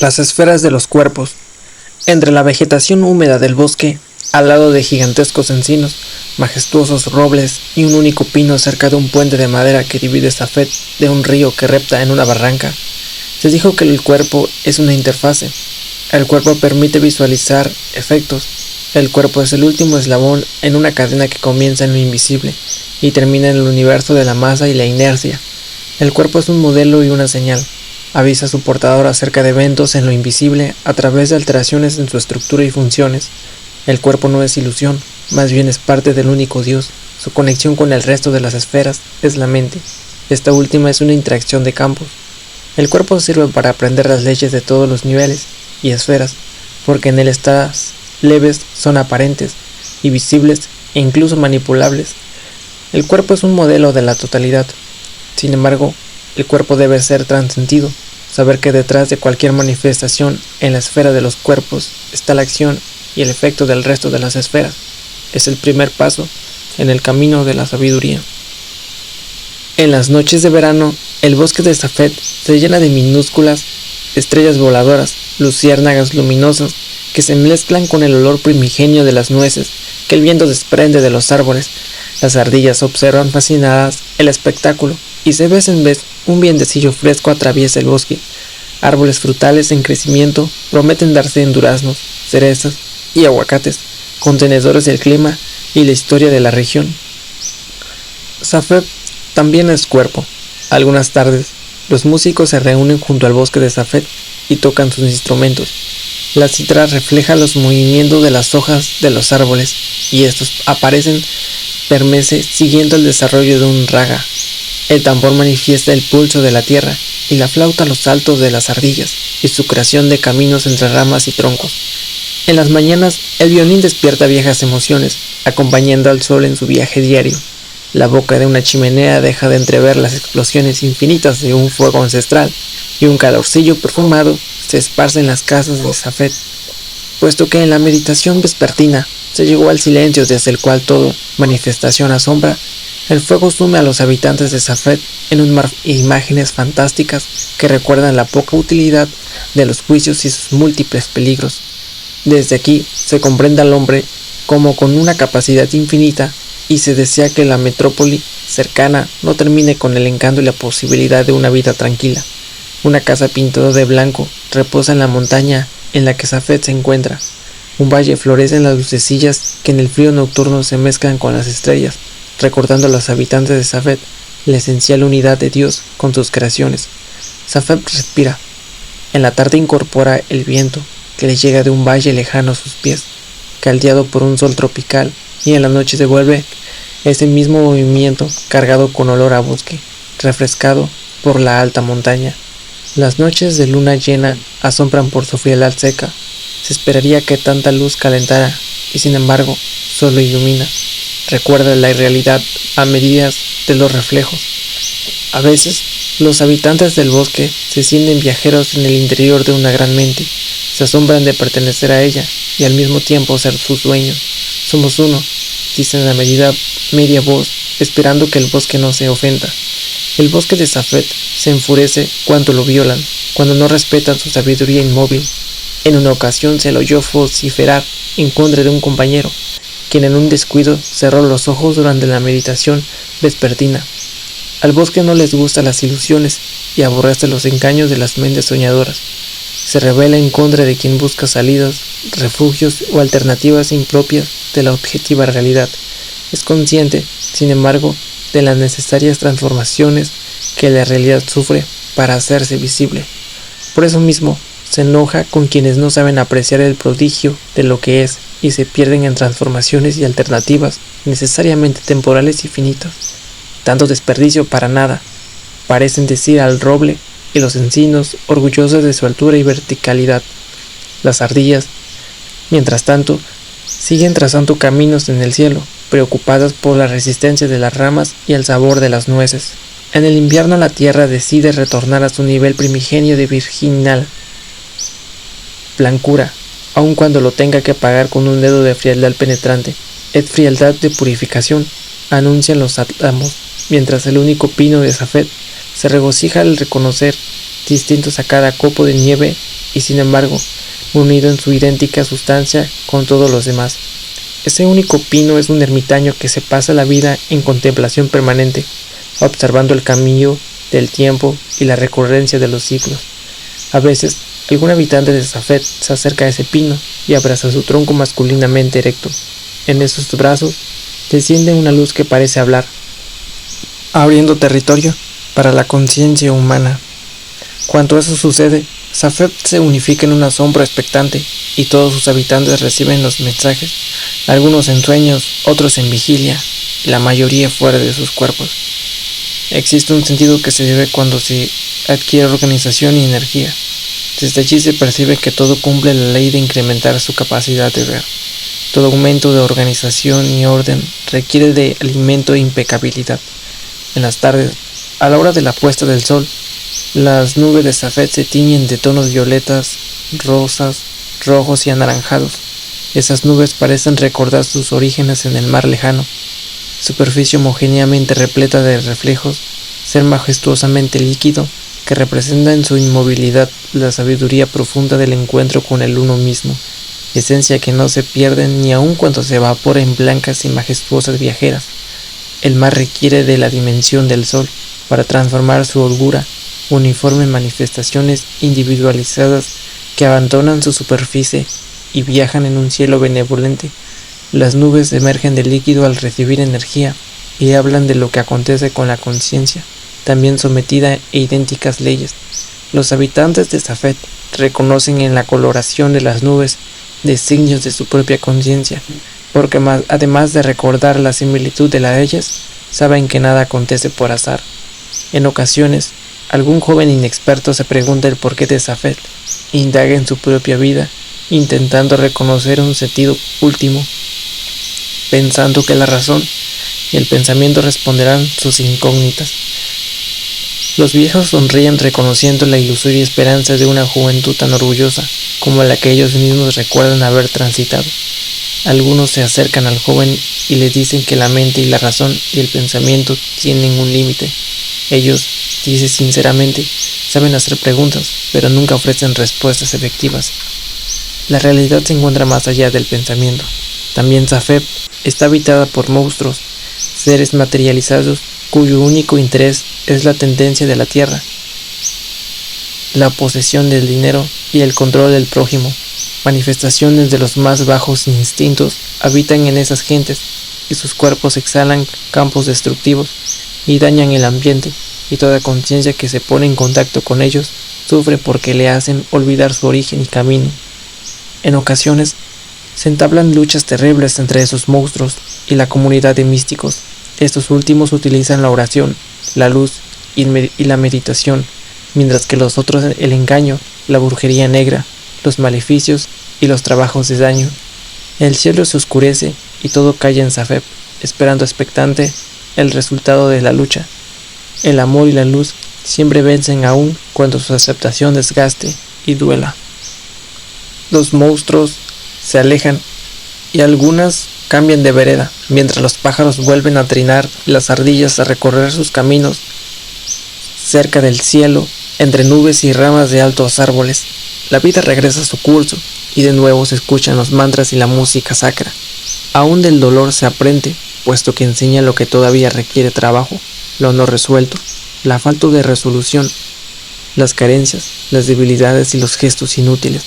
Las esferas de los cuerpos. Entre la vegetación húmeda del bosque, al lado de gigantescos encinos, majestuosos robles y un único pino cerca de un puente de madera que divide Safed de un río que repta en una barranca, se dijo que el cuerpo es una interfase. El cuerpo permite visualizar efectos. El cuerpo es el último eslabón en una cadena que comienza en lo invisible y termina en el universo de la masa y la inercia. El cuerpo es un modelo y una señal. Avisa a su portador acerca de eventos en lo invisible a través de alteraciones en su estructura y funciones. El cuerpo no es ilusión, más bien es parte del único Dios. Su conexión con el resto de las esferas es la mente. Esta última es una interacción de campos. El cuerpo sirve para aprender las leyes de todos los niveles y esferas, porque en él estas leves son aparentes y visibles e incluso manipulables. El cuerpo es un modelo de la totalidad. Sin embargo, el cuerpo debe ser trascendido, saber que detrás de cualquier manifestación en la esfera de los cuerpos está la acción y el efecto del resto de las esferas. Es el primer paso en el camino de la sabiduría. En las noches de verano, el bosque de Safed se llena de minúsculas estrellas voladoras, luciérnagas luminosas que se mezclan con el olor primigenio de las nueces que el viento desprende de los árboles. Las ardillas observan fascinadas el espectáculo y de vez en vez un vientecillo fresco atraviesa el bosque. Árboles frutales en crecimiento prometen darse en duraznos, cerezas y aguacates, contenedores del clima y la historia de la región. Safed también es cuerpo. Algunas tardes, los músicos se reúnen junto al bosque de Safed y tocan sus instrumentos. La cítara refleja los movimientos de las hojas de los árboles y estos aparecen permece siguiendo el desarrollo de un raga. El tambor manifiesta el pulso de la tierra y la flauta los saltos de las ardillas y su creación de caminos entre ramas y troncos. En las mañanas, el violín despierta viejas emociones, acompañando al sol en su viaje diario. La boca de una chimenea deja de entrever las explosiones infinitas de un fuego ancestral, y un calorcillo perfumado se esparce en las casas de Safed, puesto que en la meditación vespertina se llegó al silencio desde el cual todo manifestación asombra. El fuego sume a los habitantes de Safed en un mar de imágenes fantásticas que recuerdan la poca utilidad de los juicios y sus múltiples peligros. Desde aquí se comprende al hombre como con una capacidad infinita y se desea que la metrópoli cercana no termine con el encanto y la posibilidad de una vida tranquila. Una casa pintada de blanco reposa en la montaña en la que Safed se encuentra. Un valle florece en las lucecillas que en el frío nocturno se mezclan con las estrellas, recordando a los habitantes de Safed la esencial unidad de Dios con sus creaciones. Safed respira. En la tarde incorpora el viento que le llega de un valle lejano a sus pies, caldeado por un sol tropical, y en la noche se vuelve ese mismo movimiento cargado con olor a bosque, refrescado por la alta montaña. Las noches de luna llena asombran por su frialdad seca. Se esperaría que tanta luz calentara y sin embargo solo ilumina. Recuerda la irrealidad a medida de los reflejos. A veces los habitantes del bosque se sienten viajeros en el interior de una gran mente. Se asombran de pertenecer a ella y al mismo tiempo ser sus dueños. Somos uno, dicen a media voz, esperando que el bosque no se ofenda. El bosque de Safed se enfurece cuando lo violan, cuando no respetan su sabiduría inmóvil. En una ocasión se lo oyó vociferar en contra de un compañero, quien en un descuido cerró los ojos durante la meditación vespertina. Al bosque no les gustan las ilusiones y aborrece los engaños de las mentes soñadoras. Se rebela en contra de quien busca salidas, refugios o alternativas impropias de la objetiva realidad. Es consciente, sin embargo, de las necesarias transformaciones que la realidad sufre para hacerse visible. Por eso mismo, se enoja con quienes no saben apreciar el prodigio de lo que es y se pierden en transformaciones y alternativas necesariamente temporales y finitas. Tanto desperdicio para nada, parecen decir al roble y los encinos, orgullosos de su altura y verticalidad. Las ardillas, mientras tanto, siguen trazando caminos en el cielo, preocupadas por la resistencia de las ramas y el sabor de las nueces. En el invierno la tierra decide retornar a su nivel primigenio de virginal blancura, aun cuando lo tenga que pagar con un dedo de frialdad penetrante. Es frialdad de purificación, anuncian los álamos, mientras el único pino de Safed se regocija al reconocer, distintos a cada copo de nieve, y sin embargo, unido en su idéntica sustancia con todos los demás. Ese único pino es un ermitaño que se pasa la vida en contemplación permanente, observando el camino del tiempo y la recurrencia de los ciclos. A veces, algún habitante de Safed se acerca a ese pino y abraza su tronco masculinamente erecto. En esos brazos desciende una luz que parece hablar, abriendo territorio para la conciencia humana. Cuando eso sucede, Safed se unifica en un asombro expectante y todos sus habitantes reciben los mensajes, algunos en sueños, otros en vigilia, y la mayoría fuera de sus cuerpos. Existe un sentido que se debe cuando se adquiere organización y energía. Desde allí se percibe que todo cumple la ley de incrementar su capacidad de ver. Todo aumento de organización y orden requiere de alimento e impecabilidad. En las tardes, a la hora de la puesta del sol, las nubes de Safed se tiñen de tonos violetas, rosas, rojos y anaranjados. Esas nubes parecen recordar sus orígenes en el mar lejano. Superficie homogéneamente repleta de reflejos, ser majestuosamente líquido, que representa en su inmovilidad la sabiduría profunda del encuentro con el uno mismo, esencia que no se pierde ni aun cuando se evapora en blancas y majestuosas viajeras. El mar requiere de la dimensión del sol para transformar su holgura, uniforme en manifestaciones individualizadas que abandonan su superficie y viajan en un cielo benevolente. Las nubes emergen del líquido al recibir energía y hablan de lo que acontece con la conciencia, también sometida a idénticas leyes. Los habitantes de Safed reconocen en la coloración de las nubes designios de su propia conciencia, porque además de recordar la similitud de las de ellas, saben que nada acontece por azar. En ocasiones, algún joven inexperto se pregunta el porqué de Safed, indaga en su propia vida, intentando reconocer un sentido último, pensando que la razón y el pensamiento responderán sus incógnitas. Los viejos sonríen reconociendo la ilusoria esperanza de una juventud tan orgullosa como la que ellos mismos recuerdan haber transitado. Algunos se acercan al joven y le dicen que la mente y la razón y el pensamiento tienen un límite. Ellos, dice sinceramente, saben hacer preguntas, pero nunca ofrecen respuestas efectivas. La realidad se encuentra más allá del pensamiento. También Safed está habitada por monstruos, seres materializados cuyo único interés es la tendencia de la tierra, la posesión del dinero y el control del prójimo. Manifestaciones de los más bajos instintos habitan en esas gentes y sus cuerpos exhalan campos destructivos y dañan el ambiente, y toda conciencia que se pone en contacto con ellos sufre porque le hacen olvidar su origen y camino. En ocasiones se entablan luchas terribles entre esos monstruos y la comunidad de místicos. Estos últimos utilizan la oración, la luz y la meditación, mientras que los otros el engaño, la brujería negra, los maleficios y los trabajos de daño. El cielo se oscurece y todo calla en Safed, esperando expectante el resultado de la lucha. El amor y la luz siempre vencen aún cuando su aceptación desgaste y duela. Los monstruos se alejan y algunas cambian de vereda, mientras los pájaros vuelven a trinar y las ardillas a recorrer sus caminos cerca del cielo, entre nubes y ramas de altos árboles. La vida regresa a su curso y de nuevo se escuchan los mantras y la música sacra. Aún del dolor se aprende, puesto que enseña lo que todavía requiere trabajo, lo no resuelto, la falta de resolución, las carencias, las debilidades y los gestos inútiles.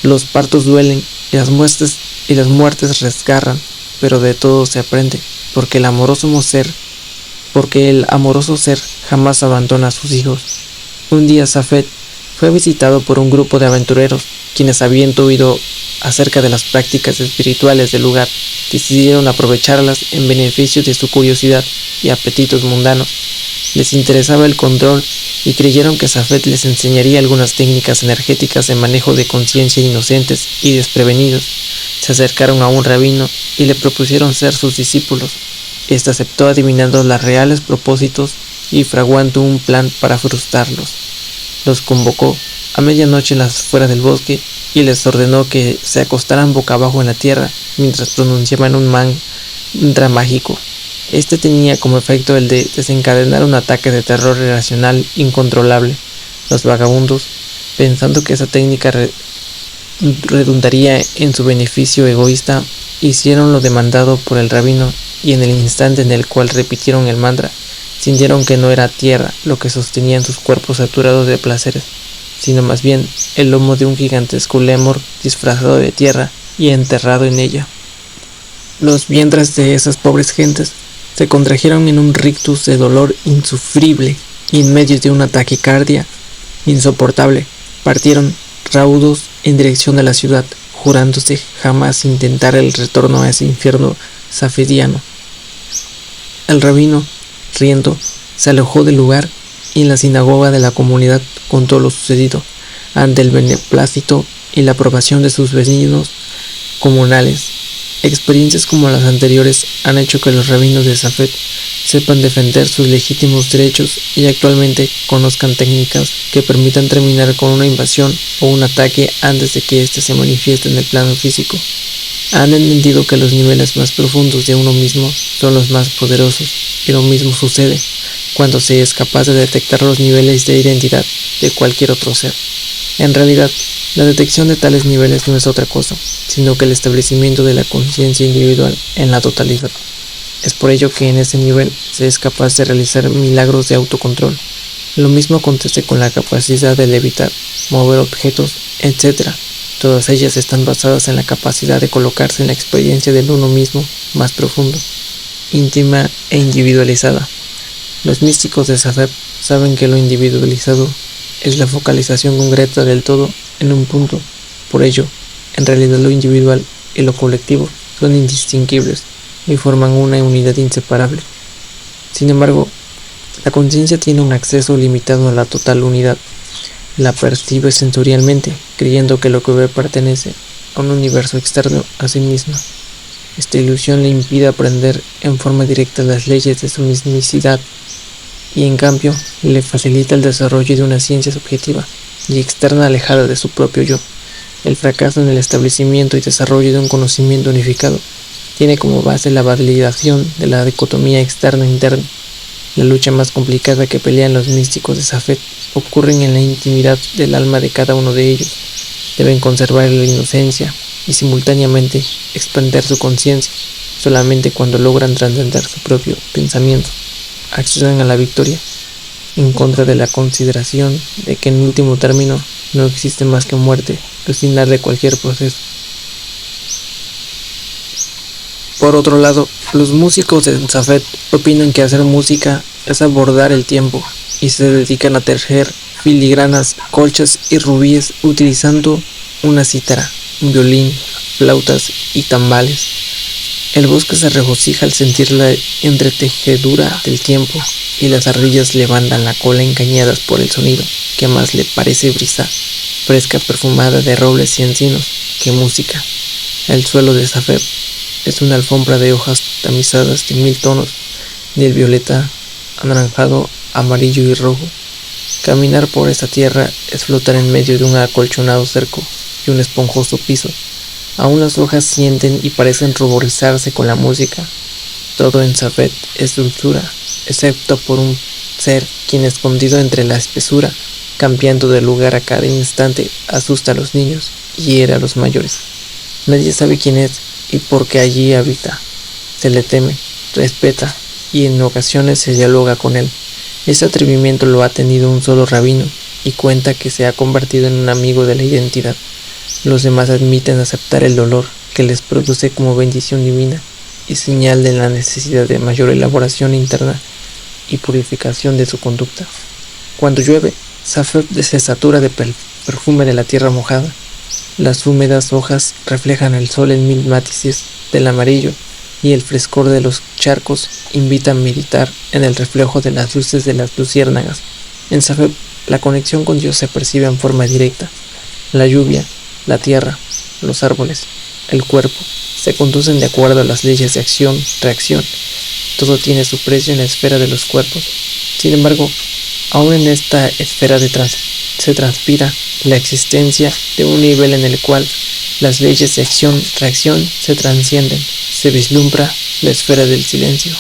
Los partos duelen y las muertes resgarran, pero de todo se aprende, porque el amoroso ser jamás abandona a sus hijos. Un día Safed fue visitado por un grupo de aventureros, quienes habiendo oído acerca de las prácticas espirituales del lugar, decidieron aprovecharlas en beneficio de su curiosidad y apetitos mundanos. Les interesaba el control y creyeron que Safed les enseñaría algunas técnicas energéticas de manejo de conciencia inocentes y desprevenidos. Se acercaron a un rabino y le propusieron ser sus discípulos. Este aceptó adivinando los reales propósitos y fraguando un plan para frustrarlos. Los convocó a medianoche en las afueras del bosque y les ordenó que se acostaran boca abajo en la tierra mientras pronunciaban un mantra mágico. Este tenía como efecto el de desencadenar un ataque de terror irracional incontrolable. Los vagabundos Pensando que esa técnica redundaría en su beneficio egoísta, hicieron lo demandado por el rabino, y en el instante en el cual repitieron el mantra, sintieron que no era tierra lo que sostenían sus cuerpos saturados de placeres, sino más bien el lomo de un gigantesco lémur disfrazado de tierra y enterrado en ella. Los vientres de esas pobres gentes se contrajeron en un rictus de dolor insufrible, y en medio de una taquicardia insoportable partieron raudos en dirección de la ciudad, jurándose jamás intentar el retorno a ese infierno safediano. El rabino, riendo, se alejó del lugar, y en la sinagoga de la comunidad contó lo sucedido, ante el beneplácito y la aprobación de sus vecinos comunales. Experiencias como las anteriores han hecho que los rabinos de Safed sepan defender sus legítimos derechos y actualmente conozcan técnicas que permitan terminar con una invasión o un ataque antes de que éste se manifieste en el plano físico. Han entendido que los niveles más profundos de uno mismo son los más poderosos, y lo mismo sucede cuando se es capaz de detectar los niveles de identidad de cualquier otro ser. En realidad, la detección de tales niveles no es otra cosa, sino que el establecimiento de la conciencia individual en la totalidad. Es por ello que en ese nivel se es capaz de realizar milagros de autocontrol. Lo mismo acontece con la capacidad de levitar, mover objetos, etc. Todas ellas están basadas en la capacidad de colocarse en la experiencia del uno mismo más profundo, íntima e individualizada. Los místicos de Safed saben que lo individualizado es la focalización concreta del todo en un punto. Por ello, en realidad lo individual y lo colectivo son indistinguibles y forman una unidad inseparable. Sin embargo, la conciencia tiene un acceso limitado a la total unidad. La percibe sensorialmente, creyendo que lo que ve pertenece a un universo externo a sí misma. Esta ilusión le impide aprender en forma directa las leyes de su mismicidad, y en cambio le facilita el desarrollo de una ciencia subjetiva y externa alejada de su propio yo. El fracaso en el establecimiento y desarrollo de un conocimiento unificado tiene como base la validación de la dicotomía externo-interno. La lucha más complicada que pelean los místicos de Safed ocurre en la intimidad del alma de cada uno de ellos. Deben conservar la inocencia y simultáneamente expandir su conciencia. Solamente cuando logran trascender su propio pensamiento, accedan a la victoria, en contra de la consideración de que en último término no existe más que muerte al final de cualquier proceso. Por otro lado, los músicos de Safed opinan que hacer música es abordar el tiempo, y se dedican a tejer filigranas, colchas y rubíes utilizando una cítara, un violín, flautas y tambales. El bosque se regocija al sentir la entretejedura del tiempo, y las ardillas levantan la cola engañadas por el sonido, que más le parece brisa fresca perfumada de robles y encinos que música. El suelo de Safed es una alfombra de hojas tamizadas de 1000 tonos, del violeta, anaranjado, amarillo y rojo. Caminar por esta tierra es flotar en medio de un acolchonado cerco y un esponjoso piso. Aún las hojas sienten y parecen ruborizarse con la música. Todo en Safed es dulzura, excepto por un ser quien, escondido entre la espesura, cambiando de lugar a cada instante, asusta a los niños y hiere a los mayores. Nadie sabe quién es y por qué allí habita. Se le teme, respeta y en ocasiones se dialoga con él. Ese atrevimiento lo ha tenido un solo rabino, y cuenta que se ha convertido en un amigo de la identidad. Los demás admiten aceptar el dolor que les produce como bendición divina y señal de la necesidad de mayor elaboración interna y purificación de su conducta. Cuando llueve, Safed se satura de perfume de la tierra mojada. Las húmedas hojas reflejan el sol en 1000 matices del amarillo, y el frescor de los charcos invita a meditar en el reflejo de las luces de las luciérnagas. En Safed, la conexión con Dios se percibe en forma directa. La lluvia, la tierra, los árboles, el cuerpo, se conducen de acuerdo a las leyes de acción-reacción. Todo tiene su precio en la esfera de los cuerpos. Sin embargo, aún en esta esfera se transpira la existencia de un nivel en el cual las leyes de acción-reacción se trascienden. Se vislumbra la esfera del silencio.